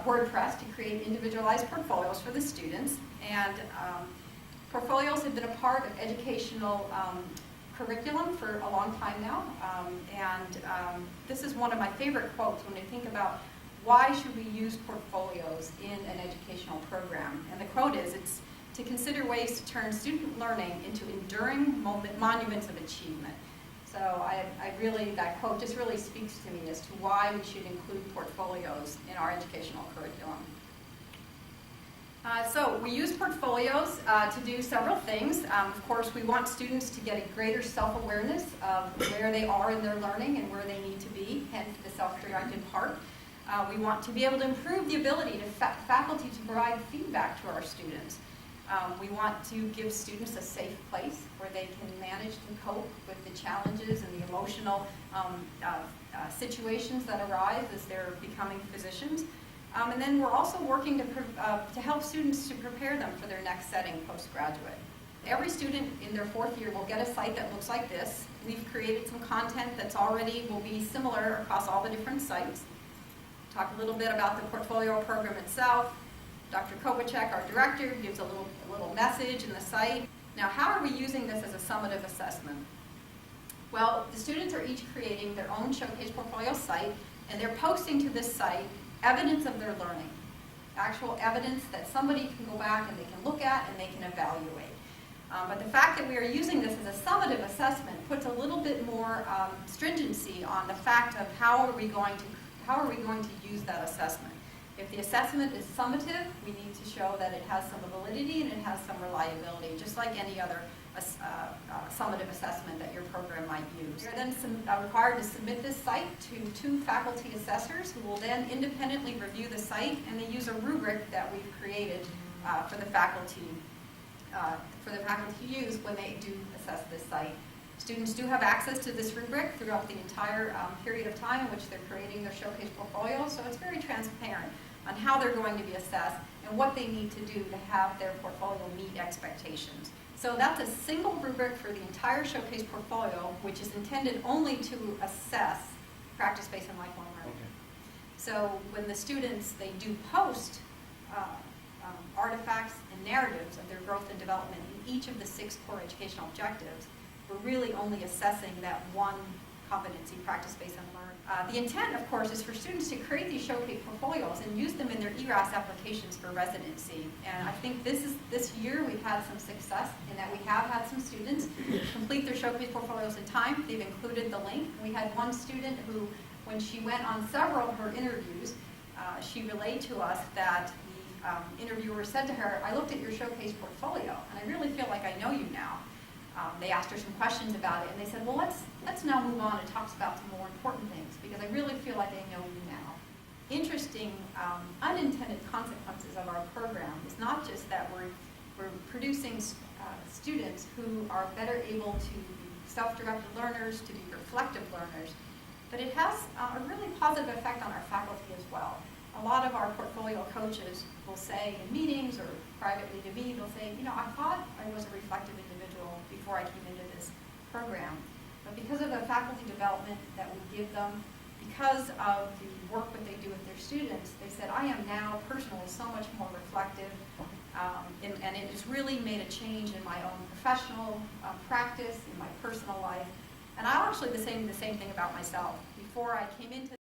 WordPress to create individualized portfolios for the students. And portfolios have been a part of educational curriculum for a long time now. This is one of my favorite quotes when I think about why should we use portfolios in an educational program. And the quote is, it's to consider ways to turn student learning into enduring monuments of achievement. So that quote just really speaks to me as to why we should include portfolios in our educational curriculum. So we use portfolios to do several things. Of course, we want students to get a greater self-awareness of where they are in their learning and where they need to be, hence the self-directed part. We want to be able to improve the ability of faculty to provide feedback to our students. We want to give students a safe place where they can manage to cope with the challenges and the emotional situations that arise as they're becoming physicians. And then we're also working to help students to prepare them for their next setting postgraduate. Every student in their fourth year will get a site that looks like this. We've created some content that's already will be similar across all the different sites. Talk a little bit about the portfolio program itself. Dr. Kovacek, our director, gives a little message in the site. Now, how are we using this as a summative assessment? Well, the students are each creating their own Showcase Portfolio site, and they're posting to this site evidence of their learning, actual evidence that somebody can go back and they can look at and they can evaluate. But the fact that we are using this as a summative assessment puts a little bit more stringency on the fact of how are we going to use that assessment. If the assessment is summative, we need to show that it has some validity and it has some reliability, just like any other summative assessment that your program might use. You're then required to submit this site to 2 faculty assessors who will then independently review the site, and they use a rubric that we've created for the faculty to use when they do assess this site. Students do have access to this rubric throughout the entire period of time in which they're creating their Showcase portfolio, so it's very transparent on how they're going to be assessed and what they need to do to have their portfolio meet expectations. So that's a single rubric for the entire Showcase portfolio, which is intended only to assess practice-based and lifelong learning. Okay. So when the students, they do post artifacts and narratives of their growth and development in each of the 6 core educational objectives, we're really only assessing that one competency, practice-based and learn. The intent, of course, is for students to create these Showcase portfolios and use them in their ERAS applications for residency. And I think this year we've had some success in that we have had some students complete their Showcase portfolios in time. They've included the link. We had one student who, when she went on several of her interviews, she relayed to us that the interviewer said to her, "I looked at your Showcase portfolio, and I really feel like I know you now." They asked her some questions about it, and they said, well, let's now move on and talk about some more important things, because I really feel like I know you now. Interesting unintended consequences of our program is not just that we're producing students who are better able to be self-directed learners, to be reflective learners, but it has a really positive effect on our faculty as well. A lot of our portfolio coaches will say in meetings or privately to me, they'll say, I thought I was a reflective individual before I came into this program. But because of the faculty development that we give them, because of the work that they do with their students, they said, I am now personally so much more reflective, and it has really made a change in my own professional practice, in my personal life. And I'll actually say the same thing about myself. Before I came into